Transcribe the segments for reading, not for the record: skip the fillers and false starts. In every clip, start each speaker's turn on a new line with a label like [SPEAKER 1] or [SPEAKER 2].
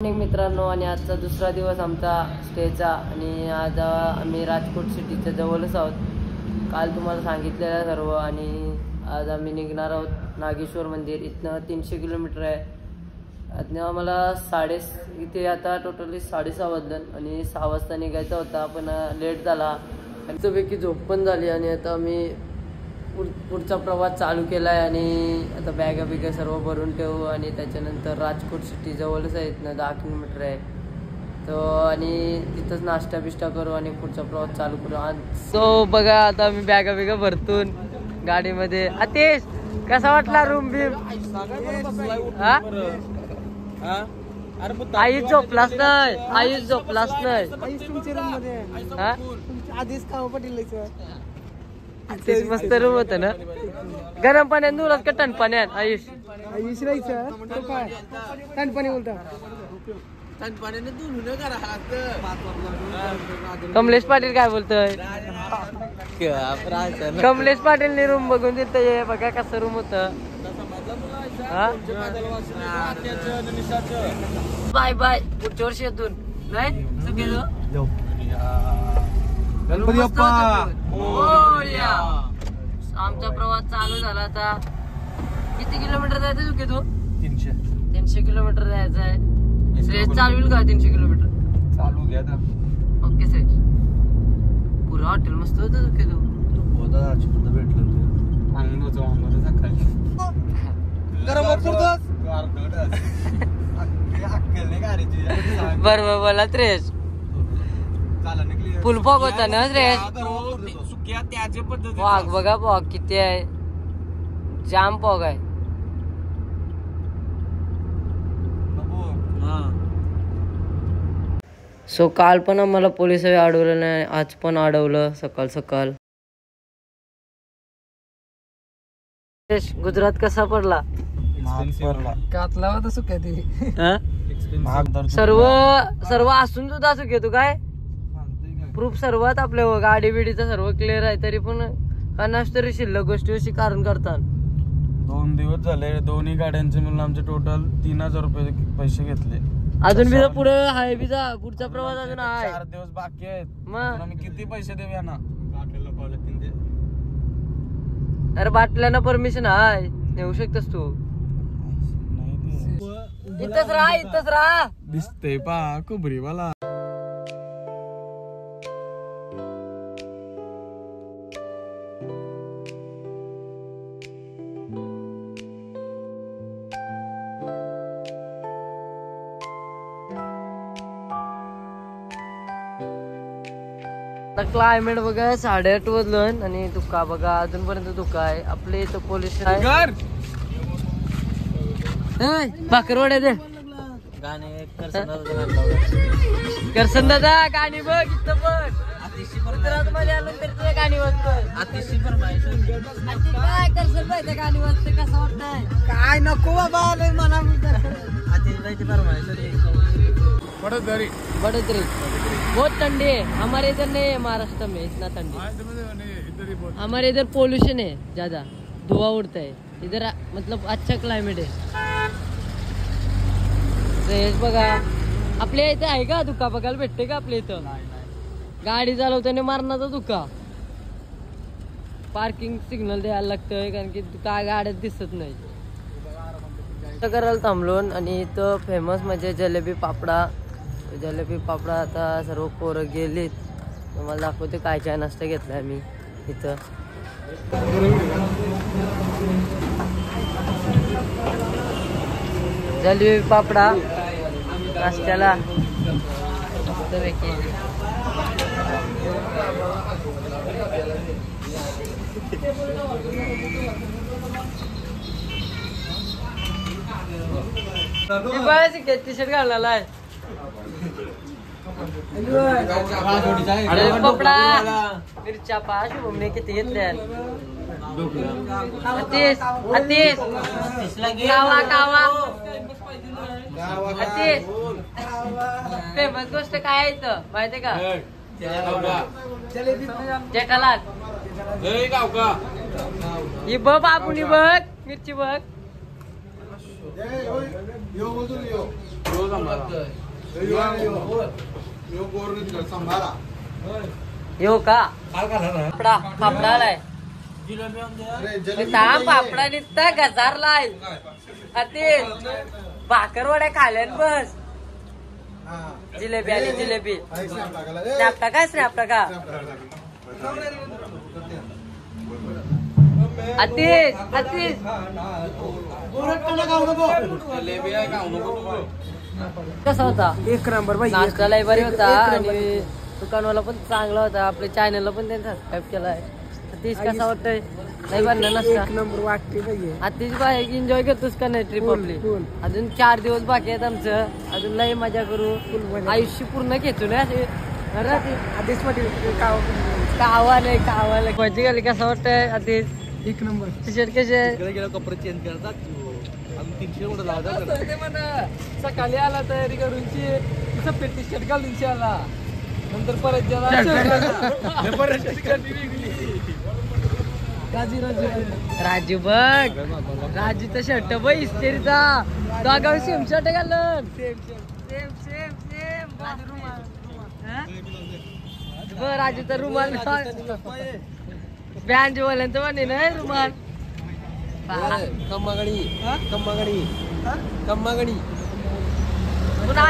[SPEAKER 1] मित्रांनो, आणि आजचा दुसरा दिवस आमचा स्टेचा, आणि आज आम्ही राजकोट सिटीच्या जवळच आहोत. काल तुम्हाला सांगितलेलं सर्व. आणि आज आम्ही निघणार आहोत नागेश्वर मंदिर. इथनं 300 किलोमीटर आहे. आजनं आम्हाला इथे आता टोटली 6:30 वाजलं आणि 6 वाजता निघायचा होता, पण लेट झाला आणि त्यापैकी झोप पण झाली. आणि आता आम्ही पुढचा प्रवास चालू केला आहे. आणि आता बॅगा बिगा सर्व भरून ठेवू आणि त्याच्यानंतर राजकोट सिटी जवळच आहे, इथनं 10 किलोमीटर आहे तो. आणि तिथंच नाश्ता बिष्टा करू आणि पुढचा प्रवास चालू करू. सो बघा, आता आम्ही बॅगा बिगा भरतून गाडीमध्ये. आतेश, कसा वाटला रूम बीम? आई झोपलाच नाही, आई झोपलाच नाही. तेच मस्त रूम होत ना. गरम पाण्यात नुरात का टन पाण्यात? आयुष
[SPEAKER 2] टनपाणी बोलता.
[SPEAKER 1] कमलेश पाटील काय बोलतोय? कमलेश पाटीलने रूम बघून देत बघा कसं रूम होत. बाय बाय, पुढच्या वर्षी येतून नाही चुकीचं. आमचा प्रवास चालू झाला. आता किती किलोमीटर जायचं चुके तू? 300 किलोमीटर जायचं आहे. श्रेयस चालवेल का 300 किलोमीटर?
[SPEAKER 2] चालू घ्या.
[SPEAKER 1] ओके श्रेयस. पुरा हॉटेल मस्त होतं चुके तू. बरोबर बोला श्रेयस. फुल फॉग होता ना श्रेयस. फॉग बघा, फॉग किती आहे, जाम फॉग आहे. सो काल पण आम्हाला पोलिस अडवलं नाही, आज पण अडवलं सकाळ सकाळ. गुजरात कसा पडला?
[SPEAKER 2] कातला होता सुक्या ती.
[SPEAKER 1] सर्व असून सुद्धा सुके तू काय प्रूफ सर्वात आपल्या गाडी बिडीचा सर्व क्लिअर आहे, तरी पण कानास तरी शिल्लक गोष्टी अशी कारण करतात.
[SPEAKER 2] 2 दिवस झाले, दोन्ही गाड्यांचे मिळून आमचे टोटल 3000 रुपये पैसे घेतले.
[SPEAKER 1] अजून बी पुढे आहे, बिजा पुढचा प्रवास अजून आहे.
[SPEAKER 2] 4 दिवस बाकी आहेत.
[SPEAKER 1] मग
[SPEAKER 2] आम्ही किती पैसे देऊया ना?
[SPEAKER 1] अरे बाटल्यानं परमिशन आहे, नेऊ शकतोस तू. इथंच राहा.
[SPEAKER 2] दिसतंय पा कुबरीवाला.
[SPEAKER 1] क्लायमेट बघा 8:30 वाजलं आणि धुका बघा अजूनपर्यंत धुका आहे. आपले इथं पोलीस भाकरवाड्या दे गाणे करसन दादा. गाणी बघ इथं बघ. गुजरात मध्ये आलो तर तुझ्या गाणी वाजतोय. काय करसन बाई, गाणी वाजते कसं वाटतंय?
[SPEAKER 2] काय नको बाबा मला.
[SPEAKER 1] बड़ोदरी बहुत ठंडी है. हमारे इधर नहीं है, महाराष्ट्र में इतना ठंडी. हमारे इधर पोल्यूशन है ज्यादा, धुआं उड़ता है. इधर मतलब अच्छा क्लाइमेट है. बघा आपल्या इथे आहे का धुका बघायला भेटते का आपल्या इथं? गाडी चालवताना मारण्याचा धुका. पार्किंग सिग्नल द्यायला लागतंय कारण की काय गाड्यात दिसत नाही. करायला थांबलोन आणि इथं फेमस म्हणजे जलेबी पापडा. आता सर्व पोरं गेलीत. तुम्हाला दाखवते काय काय नाश्ता घेतलाय आम्ही इथं. जलेबी पापडा नाश्त्याला टी शर्ट घालला आहे. पपडा मिरच्या पाच मम्मी किती घेतल्या? 30. फेमस गोष्ट काय आहे इथं माहितीये का? जेठालाल. ही बघ बाबूनी बघ मिरची बघ. येऊ का पापडा पापडा आलाय पापडा निघता गजारलाय ते भाकरवड्या खाल्यान बस जिलेबी आली जिलेबी स्नॅप टाका स्नॅप टाका आतिश आतिश कसा होता
[SPEAKER 3] एक नंबर भाई
[SPEAKER 1] नाश्त्याला बरी होता आणि दुकानवाला पण चांगला होता आपल्या चॅनलला पण त्यांनी सबस्क्राईब केलाय आतिश कसा वाटतंय नाही बनणार नसता
[SPEAKER 3] एक नंबर वाटते भाई
[SPEAKER 1] आतिश बाय एन्जॉय करतोस का नाही ट्रिप आपली अजून 4 दिवस बाकी आहेत आमचं अजून लई मजा करू आयुष्य पूर्ण खेचू ना
[SPEAKER 3] आधीच पाटील
[SPEAKER 1] कावा नाही कावा नाही मजा गेली कसं वाटतंय आतिश
[SPEAKER 3] एक नंबर
[SPEAKER 1] टी शर्ट कसे
[SPEAKER 3] कपडे चेंज करतात 300
[SPEAKER 1] सकाळी आला तयारी करून सफेद टी शर्ट घालून आला नंतर परत राजू बघ राजूचा शर्ट बघ इस्तेरीचा दोघांनी सेम शर्ट घालून राजूचा रुमाल बँड वाल्यांचं म्हणे नाही रुमाल
[SPEAKER 3] कम्मागणी
[SPEAKER 1] पुन्हा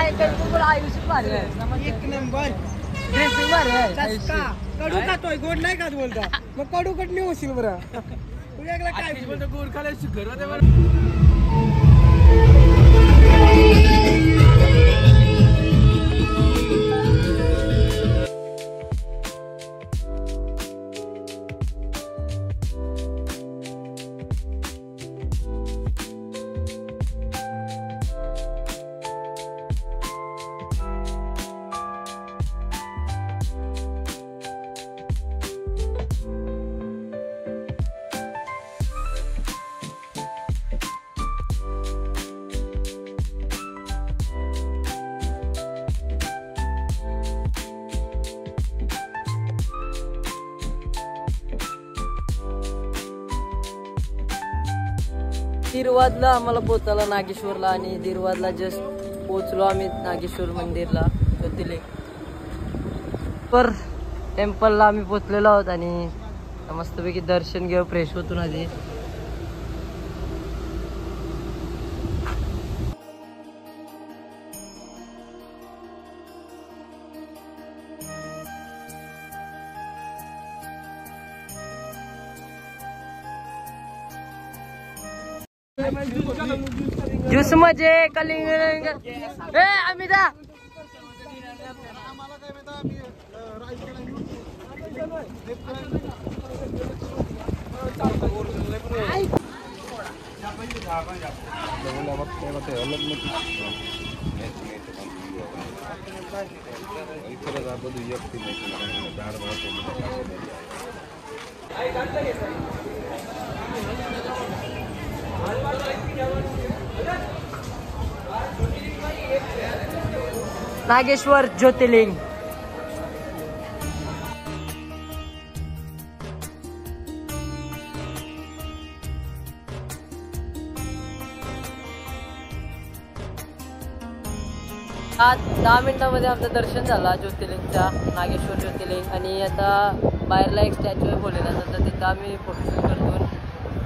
[SPEAKER 1] आयुष्य भारी आहे
[SPEAKER 3] एक नंबर
[SPEAKER 1] ड्रेसिंग भारी आहे
[SPEAKER 3] कडू खातोय गोड नाही खात बोलता मग कडू कट नाही होशील बरं तुझ्याकडे काय बोलतो गोड खायला शुगर होते दीर्वादला आम्हाला पोहोचायला नागेश्वरला आणि दीर्वादला जस्ट पोहोचलो आम्ही नागेश्वर मंदिरला ज्योतिर्लिंग पर टेम्पलला आम्ही पोहोचलेलो आहोत आणि मस्तपैकी दर्शन घेऊ फ्रेश होतून आधी ज्यूस मध्ये कलिंग ए अमिता नागेश्वर ज्योतिर्लिंग आज 10 मिनिटांमध्ये आमचं दर्शन झालं ज्योतिर्लिंगचा नागेश्वर ज्योतिर्लिंग आणि आता बाहेरला एक स्टॅच्यू आहे भोलेनाथाचा तर तिथं आम्ही फोटोशूट करतो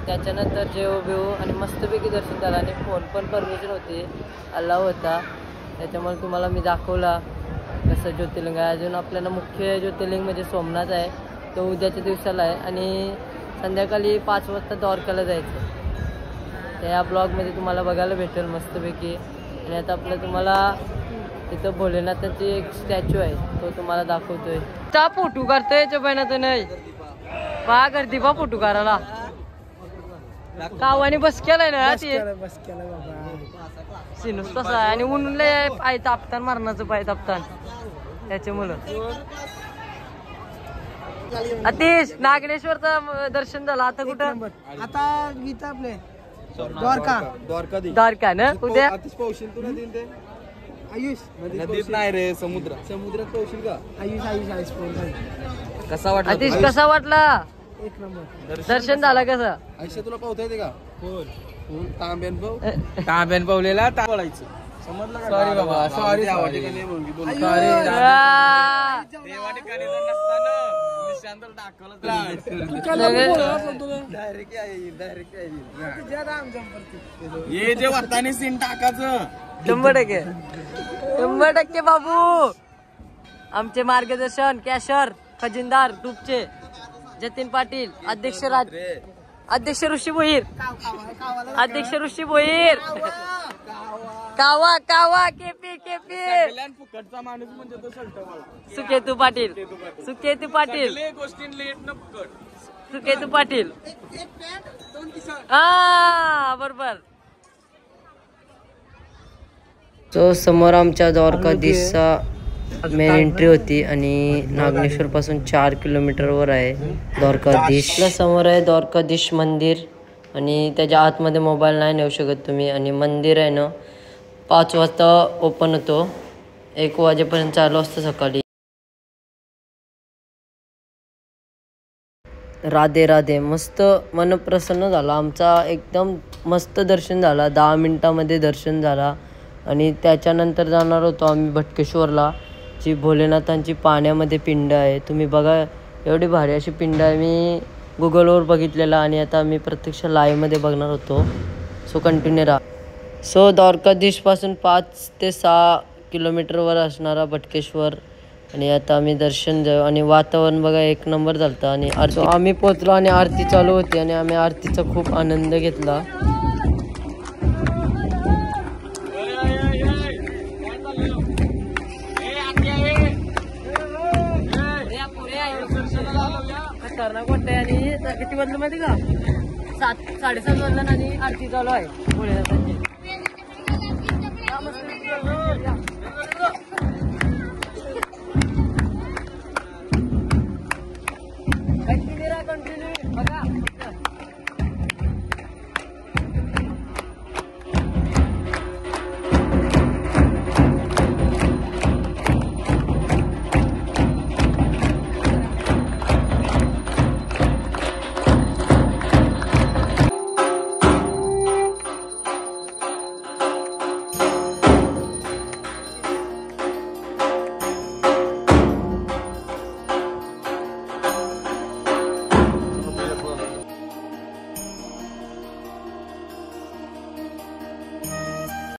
[SPEAKER 3] त्याच्यानंतर जेव बेव आणि मस्तपैकी दर्शन झालं आणि फोन पण परमिशन होती अलाव होता त्याच्यामुळे तुम्हाला मी दाखवला कसं ज्योतिर्लिंग आहे अजून आपल्याला मुख्य ज्योतिर्लिंग म्हणजे सोमनाथ आहे तो उद्याच्या दिवसाला आहे आणि संध्याकाळी 5 वाजता द्वारकाला जायचं त्या ब्लॉगमध्ये तुम्हाला बघायला भेटेल मस्तपैकी आणि आता आपलं तुम्हाला तिथं भोलेनाथाची एक स्टॅच्यू आहे तो तुम्हाला दाखवतोय त्या फोटो काढतोय याच्या बहिणाचं नाही पहा गर्दी पहा फोटो काढायला कावाने बस केलाय ना ते बस केला बाबा
[SPEAKER 1] सिनूस तसा आहे आणि ऊन लय पाय तापतान मरणाचं पाय तापतान त्याच्यामुळं अतिश नागेश्वरचं दर्शन झालं आता कुठं
[SPEAKER 3] आता गीता आपले द्वारका
[SPEAKER 1] द्वारका ना उद्या
[SPEAKER 3] आयुष
[SPEAKER 2] नदीत नाही रे समुद्रात पोहशील का
[SPEAKER 3] आयुष
[SPEAKER 2] कसा वाटला
[SPEAKER 1] अतिश कसा वाटला
[SPEAKER 3] एक नंबर
[SPEAKER 1] दर्शन झालं कसं
[SPEAKER 2] आयुष्य तुला पावता येते का तांब्यान पावलेला बोलायचं सॉरी बाबा सॉरी
[SPEAKER 3] आ.
[SPEAKER 2] ये जे वरताने सीन टाकायचं
[SPEAKER 3] 100% बाबू. आमचे मार्गदर्शन कॅशर खजिनदार ग्रुपचे जतीन पाटील, अध्यक्ष ऋषी भोईर, कावा कावा केपी
[SPEAKER 2] फुकटचा माणूस म्हणजे तो सलटवाला.
[SPEAKER 3] सुकेतू पाटील
[SPEAKER 2] गोष्टी लेट न फुकट.
[SPEAKER 3] सुकेतू पाटील हा बरोबर. तो समोर आमच्या द्वारकाधीशचा मेन एंट्री होती आणि नागनेश्वर पासून 4 किलोमीटरवर आहे द्वारकाधीश. समोर आहे द्वारकाधीश मंदिर आणि त्याच्या आतमध्ये मोबाईल नाही नेऊ शकत तुम्ही. आणि मंदिर आहे ना 5 वाजता ओपन होतो, 1 वाजेपर्यंत चालू असतं सकाळी. राधे राधे. मस्त मन प्रसन्न झाला आमचा, एकदम मस्त दर्शन झाला. 10 मिनिटामध्ये दर्शन झाला. आणि त्याच्यानंतर जाणार होतो आम्ही भटकेश्वरला, जी भोलेनाथांची पाण्यामध्ये पिंड आहे. तुम्ही बघा एवढी भारी अशी पिंड आहे. मी गुगलवर बघितलेला आणि आता मी प्रत्यक्ष लाईव्हमध्ये बघणार होतो. सो कंटिन्यू राहा. सो द्वारकाधीशपासून 5 ते 6 किलोमीटरवर असणारा भटकेश्वर. आणि आता आम्ही दर्शन जाऊ आणि वातावरण बघा 1 नंबर झालं. आणि आम्ही पोचलो आणि आरती चालू होती आणि आम्ही आरतीचा खूप आनंद घेतला. खतरनाक वाटतंय. आणि किती वाजलं माहिती का? 7-7:30 वाजलं आणि आरती चालू आहे भोलेनाथांची.